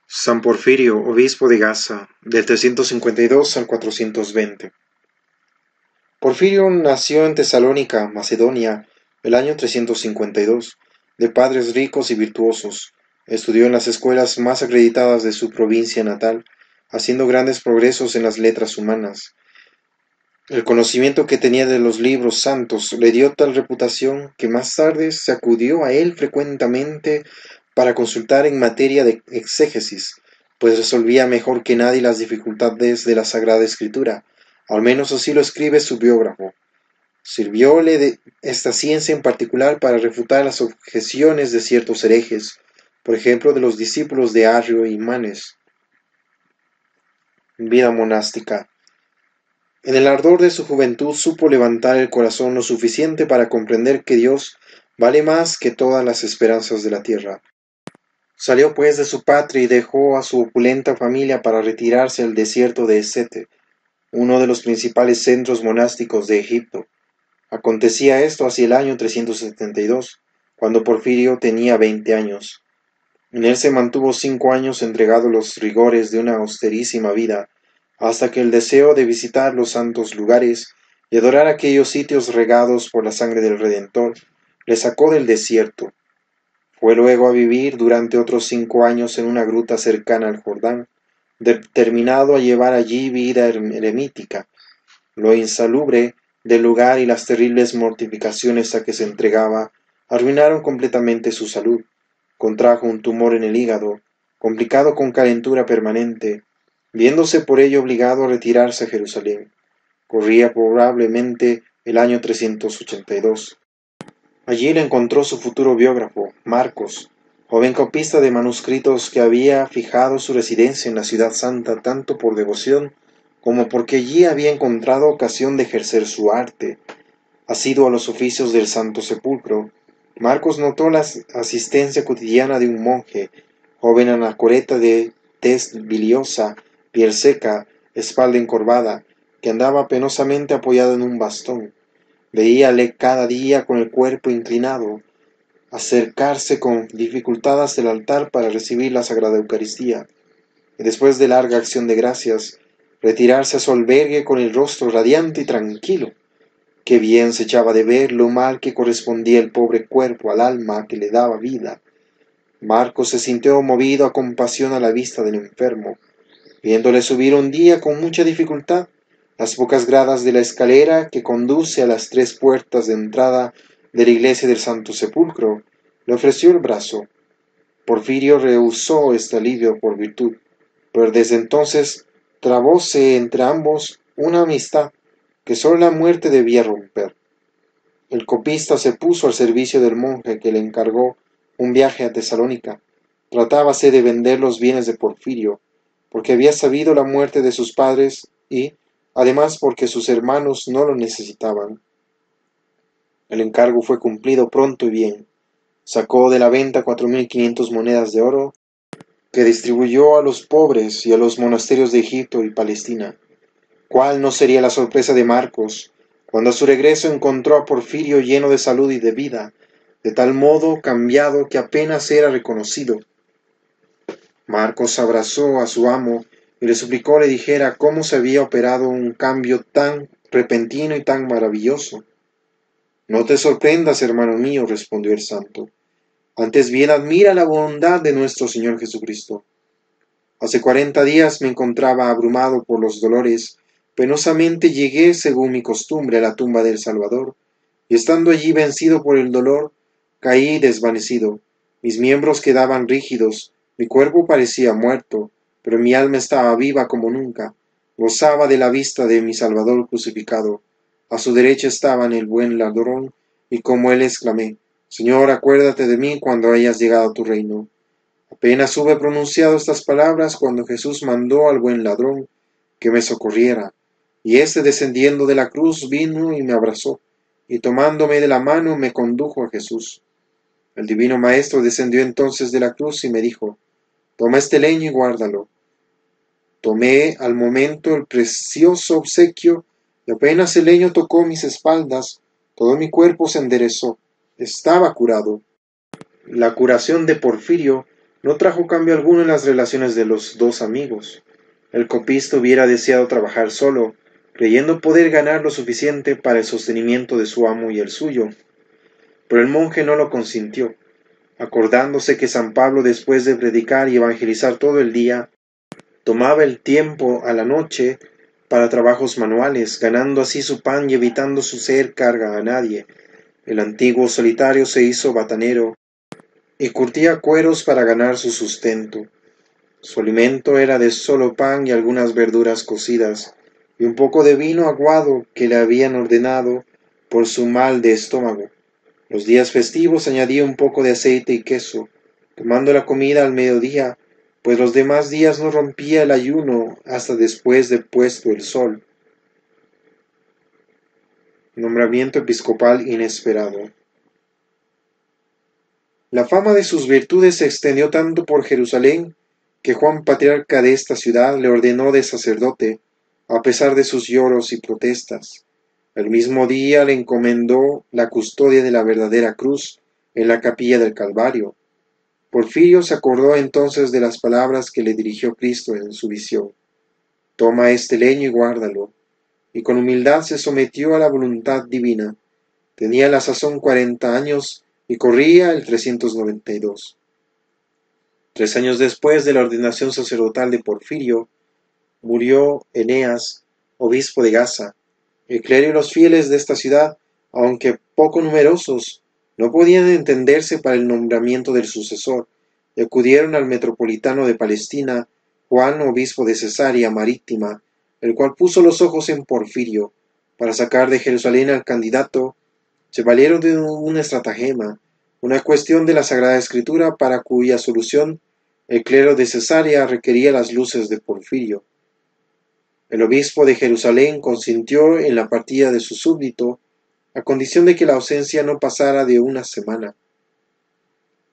San Porfirio, obispo de Gaza, del 352 al 420. Porfirio nació en Tesalónica, Macedonia, el año 352, de padres ricos y virtuosos. Estudió en las escuelas más acreditadas de su provincia natal, haciendo grandes progresos en las letras humanas. El conocimiento que tenía de los libros santos le dio tal reputación que más tarde se acudió a él frecuentemente para consultar en materia de exégesis, pues resolvía mejor que nadie las dificultades de la Sagrada Escritura, al menos así lo escribe su biógrafo. Sirvióle de esta ciencia en particular para refutar las objeciones de ciertos herejes, por ejemplo de los discípulos de Arrio y Manes. Vida monástica. En el ardor de su juventud supo levantar el corazón lo suficiente para comprender que Dios vale más que todas las esperanzas de la tierra. Salió pues de su patria y dejó a su opulenta familia para retirarse al desierto de Esete, uno de los principales centros monásticos de Egipto. Acontecía esto hacia el año 372, cuando Porfirio tenía 20 años. En él se mantuvo 5 años entregado a los rigores de una austerísima vida, hasta que el deseo de visitar los santos lugares y adorar aquellos sitios regados por la sangre del Redentor le sacó del desierto. Fue luego a vivir durante otros 5 años en una gruta cercana al Jordán, determinado a llevar allí vida eremítica. Lo insalubre del lugar y las terribles mortificaciones a que se entregaba arruinaron completamente su salud. Contrajo un tumor en el hígado, complicado con calentura permanente, viéndose por ello obligado a retirarse a Jerusalén. Corría probablemente el año 382. Allí le encontró su futuro biógrafo, Marcos, joven copista de manuscritos que había fijado su residencia en la ciudad santa tanto por devoción como porque allí había encontrado ocasión de ejercer su arte. Asiduo a los oficios del Santo Sepulcro, Marcos notó la asistencia cotidiana de un monje, joven anacoreta de tez biliosa, piel seca, espalda encorvada, que andaba penosamente apoyado en un bastón. Veíale cada día con el cuerpo inclinado, acercarse con dificultad hasta el altar para recibir la Sagrada Eucaristía, y después de larga acción de gracias, retirarse a su albergue con el rostro radiante y tranquilo. Qué bien se echaba de ver lo mal que correspondía el pobre cuerpo al alma que le daba vida. Marcos se sintió movido a compasión a la vista del enfermo, viéndole subir un día con mucha dificultad las pocas gradas de la escalera que conduce a las 3 puertas de entrada de la iglesia del Santo Sepulcro, le ofreció el brazo. Porfirio rehusó este alivio por virtud, pero desde entonces trabóse entre ambos una amistad que sólo la muerte debía romper. El copista se puso al servicio del monje que le encargó un viaje a Tesalónica. Tratábase de vender los bienes de Porfirio, porque había sabido la muerte de sus padres y, además, porque sus hermanos no lo necesitaban. El encargo fue cumplido pronto y bien. Sacó de la venta 4.500 monedas de oro, que distribuyó a los pobres y a los monasterios de Egipto y Palestina. ¿Cuál no sería la sorpresa de Marcos, cuando a su regreso encontró a Porfirio lleno de salud y de vida, de tal modo cambiado que apenas era reconocido? Marcos abrazó a su amo y le suplicó le dijera cómo se había operado un cambio tan repentino y tan maravilloso. No te sorprendas, hermano mío, respondió el santo. Antes bien admira la bondad de nuestro Señor Jesucristo. Hace 40 días me encontraba abrumado por los dolores. Penosamente llegué, según mi costumbre, a la tumba del Salvador, y estando allí vencido por el dolor, caí desvanecido. Mis miembros quedaban rígidos, mi cuerpo parecía muerto, pero mi alma estaba viva como nunca. Gozaba de la vista de mi Salvador crucificado. A su derecha estaba el buen ladrón, y como él exclamé, Señor, acuérdate de mí cuando hayas llegado a tu reino. Apenas hube pronunciado estas palabras cuando Jesús mandó al buen ladrón que me socorriera, y éste descendiendo de la cruz vino y me abrazó, y tomándome de la mano me condujo a Jesús. El divino Maestro descendió entonces de la cruz y me dijo, toma este leño y guárdalo. Tomé al momento el precioso obsequio, y apenas el leño tocó mis espaldas, todo mi cuerpo se enderezó. Estaba curado. La curación de Porfirio no trajo cambio alguno en las relaciones de los dos amigos. El copista hubiera deseado trabajar solo, creyendo poder ganar lo suficiente para el sostenimiento de su amo y el suyo. Pero el monje no lo consintió, acordándose que San Pablo, después de predicar y evangelizar todo el día, tomaba el tiempo a la noche para trabajos manuales, ganando así su pan y evitando su ser carga a nadie. El antiguo solitario se hizo batanero y curtía cueros para ganar su sustento. Su alimento era de solo pan y algunas verduras cocidas, y un poco de vino aguado que le habían ordenado por su mal de estómago. Los días festivos añadía un poco de aceite y queso, tomando la comida al mediodía, pues los demás días no rompía el ayuno hasta después de puesto el sol. Nombramiento episcopal inesperado. La fama de sus virtudes se extendió tanto por Jerusalén que Juan, patriarca de esta ciudad, le ordenó de sacerdote, a pesar de sus lloros y protestas. El mismo día le encomendó la custodia de la verdadera cruz en la capilla del Calvario. Porfirio se acordó entonces de las palabras que le dirigió Cristo en su visión. Toma este leño y guárdalo. Y con humildad se sometió a la voluntad divina. Tenía a la sazón 40 años y corría el 392. 3 años después de la ordenación sacerdotal de Porfirio, murió Eneas, obispo de Gaza. El clero y los fieles de esta ciudad, aunque poco numerosos, no podían entenderse para el nombramiento del sucesor, y acudieron al metropolitano de Palestina, Juan, obispo de Cesarea Marítima, el cual puso los ojos en Porfirio. Para sacar de Jerusalén al candidato, se valieron de una estratagema, una cuestión de la Sagrada Escritura para cuya solución el clero de Cesarea requería las luces de Porfirio. El obispo de Jerusalén consintió en la partida de su súbdito, a condición de que la ausencia no pasara de una semana.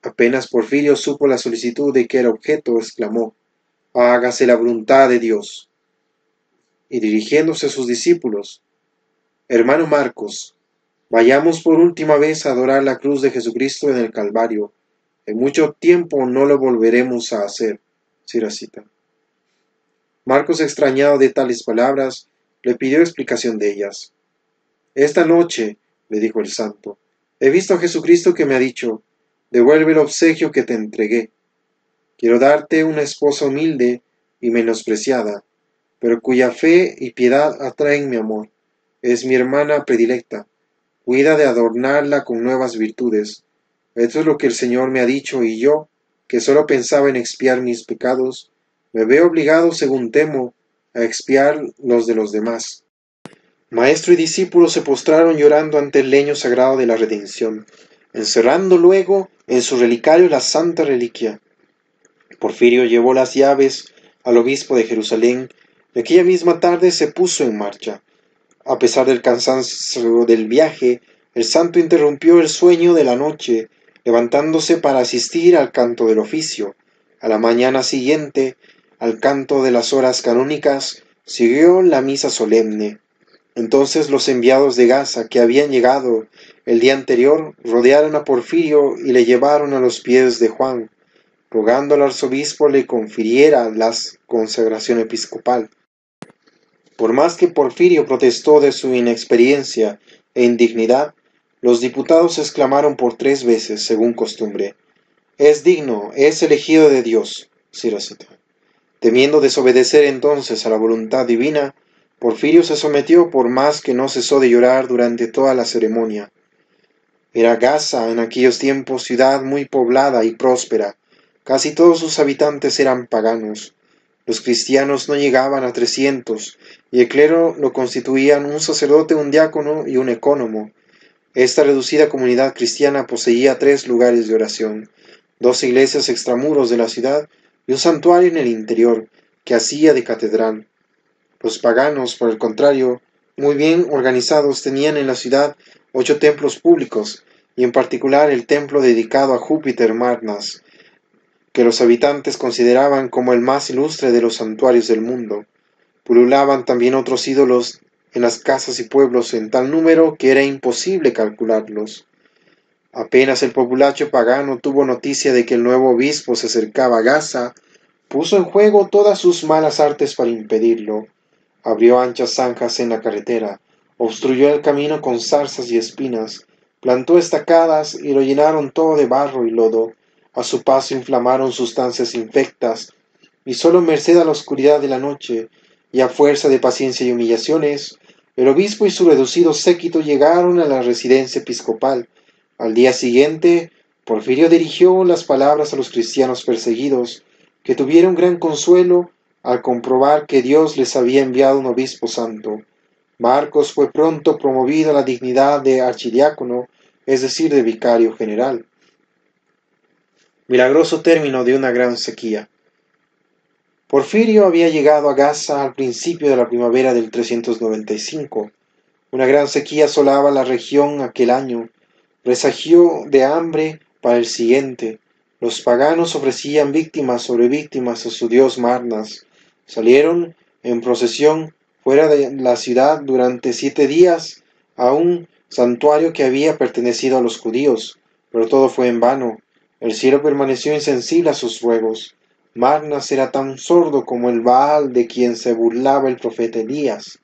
Apenas Porfirio supo la solicitud de que era objeto, exclamó: «Hágase la voluntad de Dios». Y dirigiéndose a sus discípulos: «Hermano Marcos, vayamos por última vez a adorar la cruz de Jesucristo en el Calvario. En mucho tiempo no lo volveremos a hacer». Cita. Marcos, extrañado de tales palabras, le pidió explicación de ellas. «Esta noche», le dijo el santo, «he visto a Jesucristo que me ha dicho: devuelve el obsequio que te entregué. Quiero darte una esposa humilde y menospreciada, pero cuya fe y piedad atraen mi amor. Es mi hermana predilecta. Cuida de adornarla con nuevas virtudes. Esto es lo que el Señor me ha dicho, y yo, que solo pensaba en expiar mis pecados, me veo obligado, según temo, a expiar los de los demás». Maestro y discípulo se postraron llorando ante el leño sagrado de la redención, encerrando luego en su relicario la santa reliquia. Porfirio llevó las llaves al obispo de Jerusalén y aquella misma tarde se puso en marcha. A pesar del cansancio del viaje, el santo interrumpió el sueño de la noche, levantándose para asistir al canto del oficio. A la mañana siguiente, al canto de las horas canónicas, siguió la misa solemne. Entonces los enviados de Gaza, que habían llegado el día anterior, rodearon a Porfirio y le llevaron a los pies de Juan, rogando al arzobispo le confiriera la consagración episcopal. Por más que Porfirio protestó de su inexperiencia e indignidad, los diputados exclamaron por 3 veces, según costumbre: «Es digno, es elegido de Dios». Cita. Temiendo desobedecer entonces a la voluntad divina, Porfirio se sometió, por más que no cesó de llorar durante toda la ceremonia. Era Gaza en aquellos tiempos ciudad muy poblada y próspera. Casi todos sus habitantes eran paganos. Los cristianos no llegaban a 300, y el clero lo constituían un sacerdote, un diácono y un ecónomo. Esta reducida comunidad cristiana poseía 3 lugares de oración, 2 iglesias extramuros de la ciudad y un santuario en el interior, que hacía de catedral. Los paganos, por el contrario, muy bien organizados, tenían en la ciudad 8 templos públicos, y en particular el templo dedicado a Júpiter Marnas, que los habitantes consideraban como el más ilustre de los santuarios del mundo. Pululaban también otros ídolos en las casas y pueblos en tal número que era imposible calcularlos. Apenas el populacho pagano tuvo noticia de que el nuevo obispo se acercaba a Gaza, puso en juego todas sus malas artes para impedirlo. Abrió anchas zanjas en la carretera, obstruyó el camino con zarzas y espinas, plantó estacadas y lo llenaron todo de barro y lodo. A su paso inflamaron sustancias infectas, y solo merced a la oscuridad de la noche, y a fuerza de paciencia y humillaciones, el obispo y su reducido séquito llegaron a la residencia episcopal. Al día siguiente, Porfirio dirigió las palabras a los cristianos perseguidos, que tuvieron gran consuelo al comprobar que Dios les había enviado un obispo santo. Marcos fue pronto promovido a la dignidad de archidiácono, es decir, de vicario general. Milagroso término de una gran sequía. Porfirio había llegado a Gaza al principio de la primavera del 395. Una gran sequía asolaba la región aquel año, presagió de hambre para el siguiente. Los paganos ofrecían víctimas sobre víctimas a su dios Marnas. Salieron en procesión fuera de la ciudad durante 7 días a un santuario que había pertenecido a los judíos, pero todo fue en vano. El cielo permaneció insensible a sus ruegos. Marnas era tan sordo como el Baal de quien se burlaba el profeta Elías.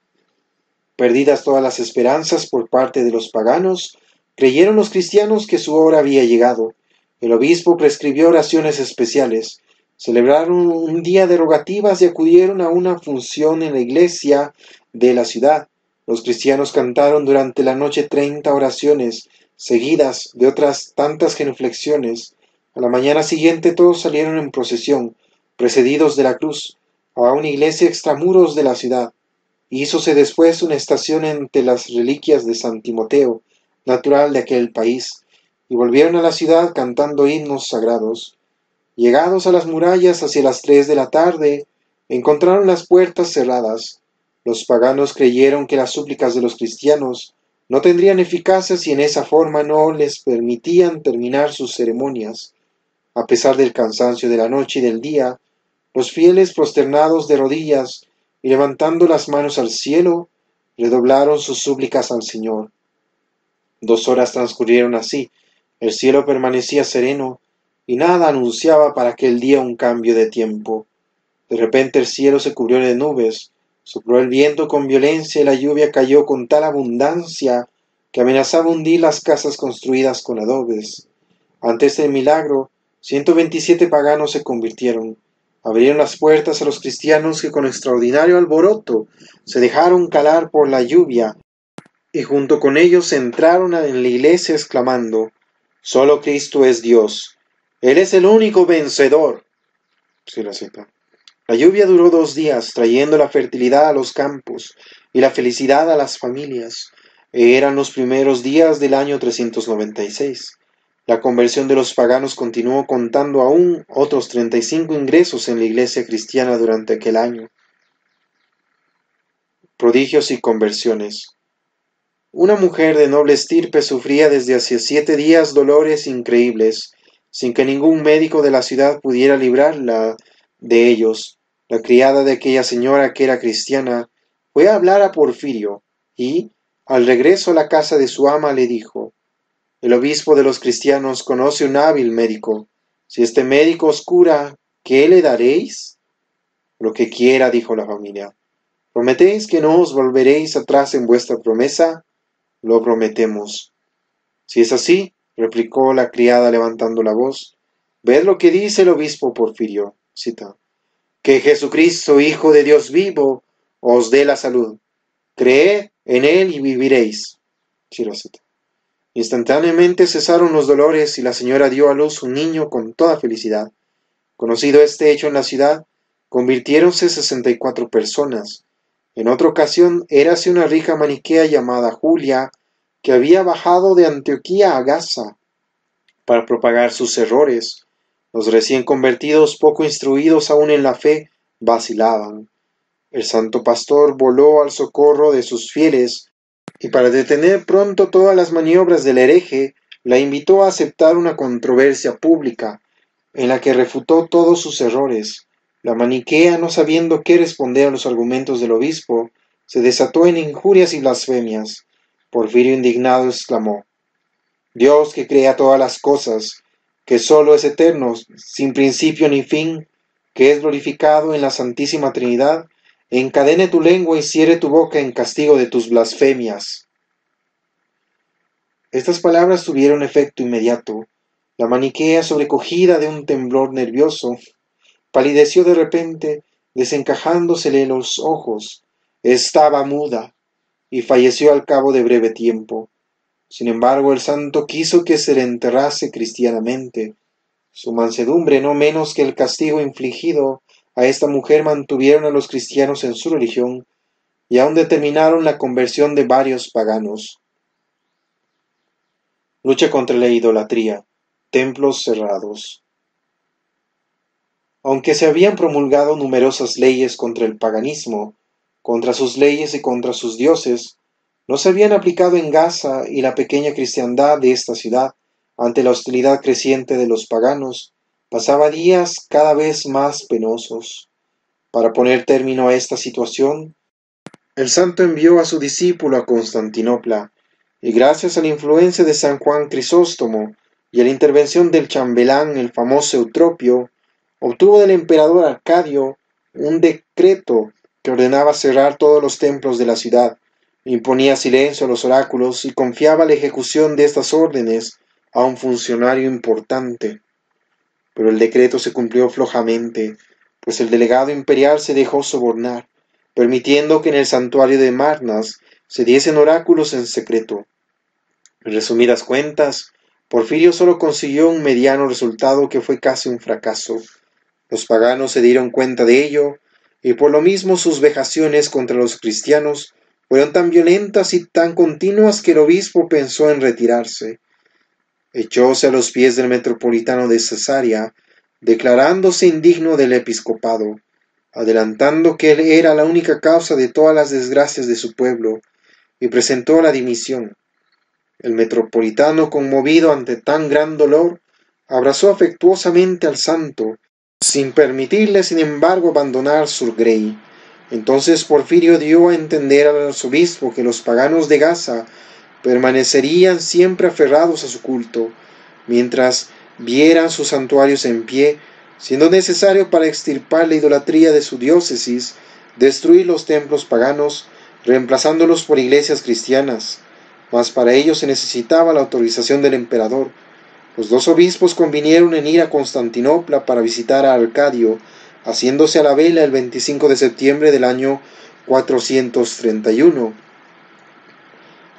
Perdidas todas las esperanzas por parte de los paganos, creyeron los cristianos que su hora había llegado. El obispo prescribió oraciones especiales, celebraron un día de rogativas y acudieron a una función en la iglesia de la ciudad. Los cristianos cantaron durante la noche 30 oraciones, seguidas de otras tantas genuflexiones. A la mañana siguiente todos salieron en procesión, precedidos de la cruz, a una iglesia extramuros de la ciudad. Hízose después una estación entre las reliquias de San Timoteo, natural de aquel país, y volvieron a la ciudad cantando himnos sagrados. Llegados a las murallas hacia las 3 de la tarde, encontraron las puertas cerradas. Los paganos creyeron que las súplicas de los cristianos no tendrían eficacia si en esa forma no les permitían terminar sus ceremonias. A pesar del cansancio de la noche y del día, los fieles prosternados de rodillas y levantando las manos al cielo, redoblaron sus súplicas al Señor. 2 horas transcurrieron así, el cielo permanecía sereno, y nada anunciaba para aquel día un cambio de tiempo. De repente el cielo se cubrió de nubes, sopló el viento con violencia y la lluvia cayó con tal abundancia que amenazaba hundir las casas construidas con adobes. Ante este milagro, 127 paganos se convirtieron. Abrieron las puertas a los cristianos que con extraordinario alboroto se dejaron calar por la lluvia, y junto con ellos entraron en la iglesia exclamando: «Solo Cristo es Dios. Él es el único vencedor». Sí, la cita. La lluvia duró 2 días, trayendo la fertilidad a los campos y la felicidad a las familias. Eran los primeros días del año 396. La conversión de los paganos continuó contando aún otros 35 ingresos en la iglesia cristiana durante aquel año. Prodigios y conversiones. Una mujer de noble estirpe sufría desde hacía 7 días dolores increíbles, sin que ningún médico de la ciudad pudiera librarla de ellos. La criada de aquella señora, que era cristiana, fue a hablar a Porfirio, y, al regreso a la casa de su ama, le dijo: «El obispo de los cristianos conoce un hábil médico. Si este médico os cura, ¿qué le daréis?». «Lo que quiera», dijo la familia. «¿Prometéis que no os volveréis atrás en vuestra promesa?». «Lo prometemos». «Si es así», replicó la criada levantando la voz, «ved lo que dice el obispo Porfirio». Cita: «Que Jesucristo, Hijo de Dios vivo, os dé la salud. Creed en él y viviréis». Cierra cita. Instantáneamente cesaron los dolores y la señora dio a luz un niño con toda felicidad. Conocido este hecho en la ciudad, convirtiéronse 64 personas. En otra ocasión, érase una rica maniquea llamada Julia, que había bajado de Antioquía a Gaza para propagar sus errores. Los recién convertidos, poco instruidos aún en la fe, vacilaban. El santo pastor voló al socorro de sus fieles, y para detener pronto todas las maniobras del hereje, la invitó a aceptar una controversia pública, en la que refutó todos sus errores. La maniquea, no sabiendo qué responder a los argumentos del obispo, se desató en injurias y blasfemias. Porfirio, indignado, exclamó: Dios que crea todas las cosas, que solo es eterno, sin principio ni fin, que es glorificado en la Santísima Trinidad, encadene tu lengua y cierre tu boca en castigo de tus blasfemias. Estas palabras tuvieron efecto inmediato. La maniquea, sobrecogida de un temblor nervioso, palideció de repente, desencajándosele los ojos. Estaba muda, y falleció al cabo de breve tiempo. Sin embargo, el santo quiso que se le enterrase cristianamente. Su mansedumbre, no menos que el castigo infligido a esta mujer, mantuvieron a los cristianos en su religión y aun determinaron la conversión de varios paganos. Lucha contra la idolatría. Templos cerrados. Aunque se habían promulgado numerosas leyes contra el paganismo, contra sus leyes y contra sus dioses, no se habían aplicado en Gaza y la pequeña cristiandad de esta ciudad, ante la hostilidad creciente de los paganos, pasaba días cada vez más penosos. Para poner término a esta situación, el santo envió a su discípulo a Constantinopla, y gracias a la influencia de San Juan Crisóstomo y a la intervención del chambelán, el famoso Eutropio, obtuvo del emperador Arcadio un decreto que ordenaba cerrar todos los templos de la ciudad, imponía silencio a los oráculos y confiaba la ejecución de estas órdenes a un funcionario importante. Pero el decreto se cumplió flojamente, pues el delegado imperial se dejó sobornar, permitiendo que en el santuario de Marnas se diesen oráculos en secreto. En resumidas cuentas, Porfirio solo consiguió un mediano resultado que fue casi un fracaso. Los paganos se dieron cuenta de ello, y por lo mismo sus vejaciones contra los cristianos fueron tan violentas y tan continuas que el obispo pensó en retirarse. Echóse a los pies del metropolitano de Cesarea, declarándose indigno del episcopado, adelantando que él era la única causa de todas las desgracias de su pueblo, y presentó la dimisión. El metropolitano, conmovido ante tan gran dolor, abrazó afectuosamente al santo, sin permitirle, sin embargo, abandonar Surgrey. Entonces Porfirio dio a entender al arzobispo que los paganos de Gaza permanecerían siempre aferrados a su culto, mientras vieran sus santuarios en pie, siendo necesario para extirpar la idolatría de su diócesis, destruir los templos paganos, reemplazándolos por iglesias cristianas. Mas para ello se necesitaba la autorización del emperador. Los dos obispos convinieron en ir a Constantinopla para visitar a Arcadio, haciéndose a la vela el 25 de septiembre del año 431.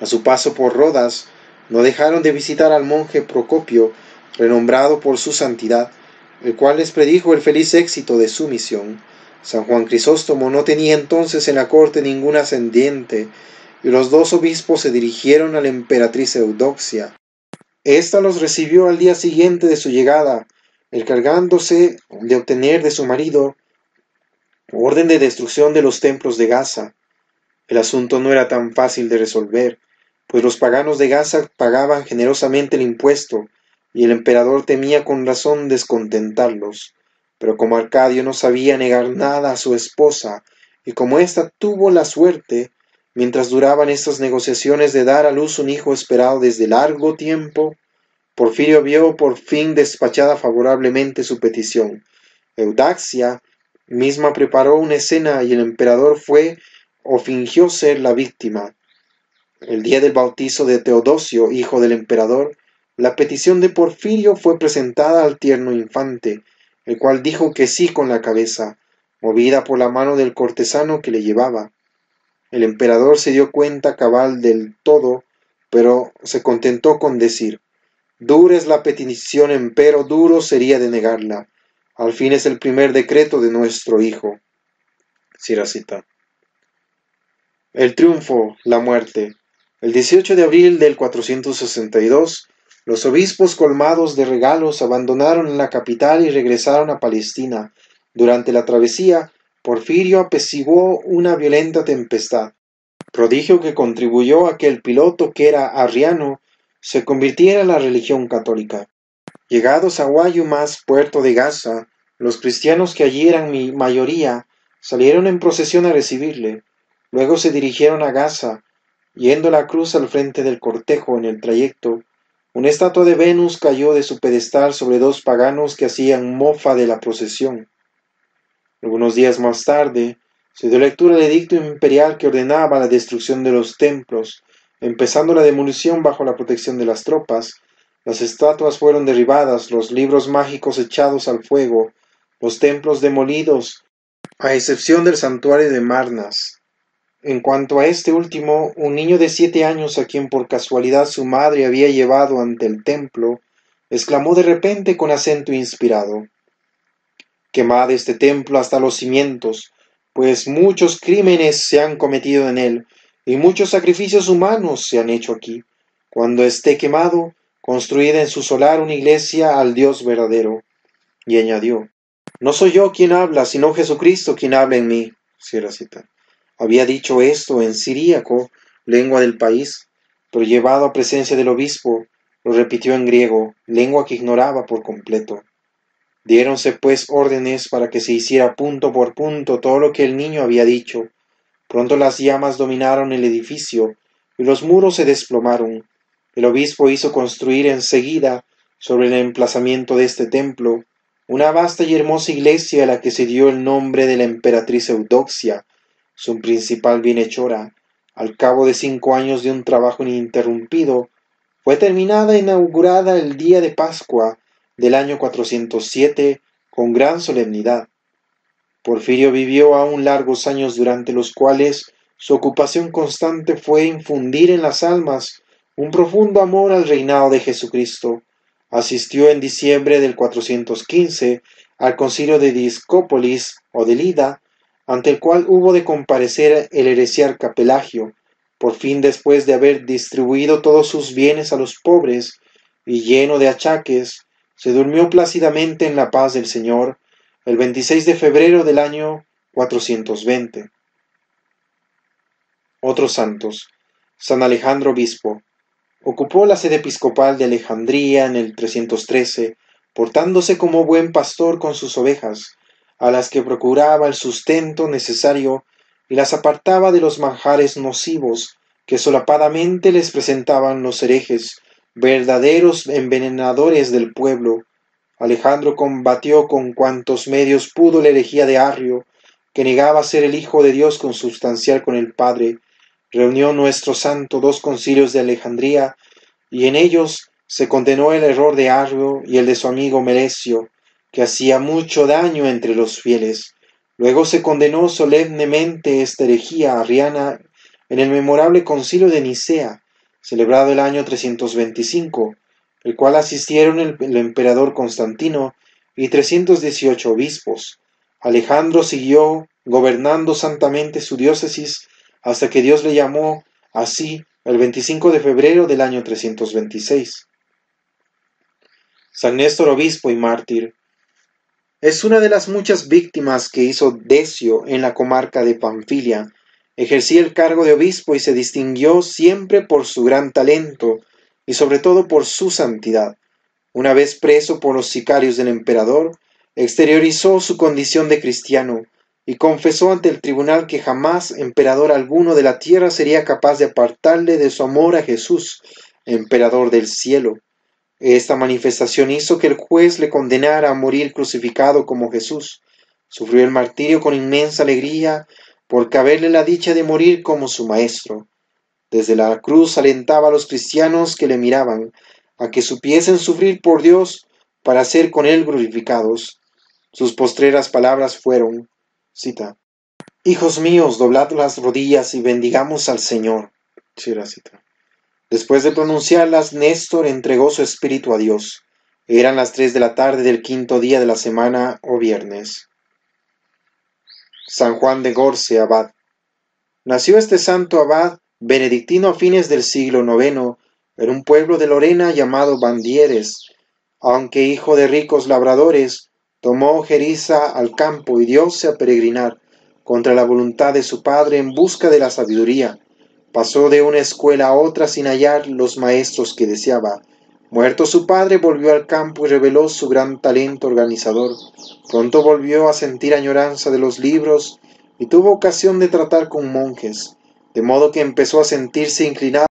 A su paso por Rodas, no dejaron de visitar al monje Procopio, renombrado por su santidad, el cual les predijo el feliz éxito de su misión. San Juan Crisóstomo no tenía entonces en la corte ningún ascendiente, y los dos obispos se dirigieron a la emperatriz Eudoxia. Ésta los recibió al día siguiente de su llegada, encargándose de obtener de su marido orden de destrucción de los templos de Gaza. El asunto no era tan fácil de resolver, pues los paganos de Gaza pagaban generosamente el impuesto, y el emperador temía con razón descontentarlos. Pero como Arcadio no sabía negar nada a su esposa, y como ésta tuvo la suerte, mientras duraban estas negociaciones, de dar a luz un hijo esperado desde largo tiempo, Porfirio vio por fin despachada favorablemente su petición. Eudaxia misma preparó una escena y el emperador fue o fingió ser la víctima. El día del bautizo de Teodosio, hijo del emperador, la petición de Porfirio fue presentada al tierno infante, el cual dijo que sí con la cabeza, movida por la mano del cortesano que le llevaba. El emperador se dio cuenta cabal del todo, pero se contentó con decir: dura es la petición, empero duro sería de negarla. Al fin es el primer decreto de nuestro hijo. Cierra cita. El triunfo, la muerte. El 18 de abril del 462, los obispos, colmados de regalos, abandonaron la capital y regresaron a Palestina. Durante la travesía, Porfirio apaciguó una violenta tempestad, prodigio que contribuyó a que el piloto, que era arriano, se convirtiera en la religión católica. Llegados a Guayumas, puerto de Gaza, los cristianos, que allí eran mi mayoría, salieron en procesión a recibirle. Luego se dirigieron a Gaza, yendo la cruz al frente del cortejo. En el trayecto Una estatua de Venus cayó de su pedestal sobre dos paganos que hacían mofa de la procesión. Algunos días más tarde, se dio lectura al edicto imperial que ordenaba la destrucción de los templos, empezando la demolición bajo la protección de las tropas. Las estatuas fueron derribadas, los libros mágicos echados al fuego, los templos demolidos, a excepción del santuario de Marnas. En cuanto a este último, un niño de 7 años a quien por casualidad su madre había llevado ante el templo, exclamó de repente con acento inspirado: «Quemad este templo hasta los cimientos, pues muchos crímenes se han cometido en él, y muchos sacrificios humanos se han hecho aquí. Cuando esté quemado, construid en su solar una iglesia al Dios verdadero». Y añadió: «No soy yo quien habla, sino Jesucristo quien habla en mí». Cierra cita. Había dicho esto en siríaco, lengua del país, pero llevado a presencia del obispo, lo repitió en griego, lengua que ignoraba por completo. Diéronse pues órdenes para que se hiciera punto por punto todo lo que el niño había dicho. Pronto las llamas dominaron el edificio y los muros se desplomaron. El obispo hizo construir enseguida, sobre el emplazamiento de este templo, una vasta y hermosa iglesia a la que se dio el nombre de la emperatriz Eudoxia, su principal bienhechora. Al cabo de 5 años de un trabajo ininterrumpido, fue terminada e inaugurada el día de Pascua del año 407 con gran solemnidad. Porfirio vivió aún largos años durante los cuales su ocupación constante fue infundir en las almas un profundo amor al reinado de Jesucristo. Asistió en diciembre del 415 al concilio de Discópolis o de Lida, ante el cual hubo de comparecer el heresiarca Pelagio. Por fin, después de haber distribuido todos sus bienes a los pobres y lleno de achaques, se durmió plácidamente en la paz del Señor el 26 de febrero del año 420. Otros santos. San Alejandro Obispo. Ocupó la sede episcopal de Alejandría en el 313, portándose como buen pastor con sus ovejas, a las que procuraba el sustento necesario y las apartaba de los manjares nocivos que solapadamente les presentaban los herejes, verdaderos envenenadores del pueblo. Alejandro combatió con cuantos medios pudo la herejía de Arrio, que negaba ser el Hijo de Dios consubstancial con el Padre. Reunió nuestro santo 2 concilios de Alejandría, y en ellos se condenó el error de Arrio y el de su amigo Melesio, que hacía mucho daño entre los fieles. Luego se condenó solemnemente esta herejía arriana en el memorable concilio de Nicea, celebrado el año 325, el cual asistieron el emperador Constantino y 318 obispos. Alejandro siguió gobernando santamente su diócesis hasta que Dios le llamó así el 25 de febrero del año 326. San Néstor, obispo y mártir. Es una de las muchas víctimas que hizo Decio en la comarca de Panfilia. Ejercía el cargo de obispo y se distinguió siempre por su gran talento y sobre todo por su santidad. Una vez preso por los sicarios del emperador, exteriorizó su condición de cristiano y confesó ante el tribunal que jamás emperador alguno de la tierra sería capaz de apartarle de su amor a Jesús, emperador del cielo. Esta manifestación hizo que el juez le condenara a morir crucificado como Jesús. Sufrió el martirio con inmensa alegría por caberle la dicha de morir como su maestro. Desde la cruz alentaba a los cristianos que le miraban a que supiesen sufrir por Dios para ser con él glorificados. Sus postreras palabras fueron, cita: «Hijos míos, doblad las rodillas y bendigamos al Señor». Cierra cita. Después de pronunciarlas, Néstor entregó su espíritu a Dios. Eran las 3 de la tarde del 5.º día de la semana o viernes. San Juan de Gorce, abad. Nació este santo abad benedictino a fines del siglo IX en un pueblo de Lorena llamado Bandieres. Aunque hijo de ricos labradores, tomó Jeriza al campo y dióse a peregrinar contra la voluntad de su padre en busca de la sabiduría. Pasó de una escuela a otra sin hallar los maestros que deseaba. Muerto su padre, volvió al campo y reveló su gran talento organizador. Pronto volvió a sentir añoranza de los libros y tuvo ocasión de tratar con monjes, de modo que empezó a sentirse inclinado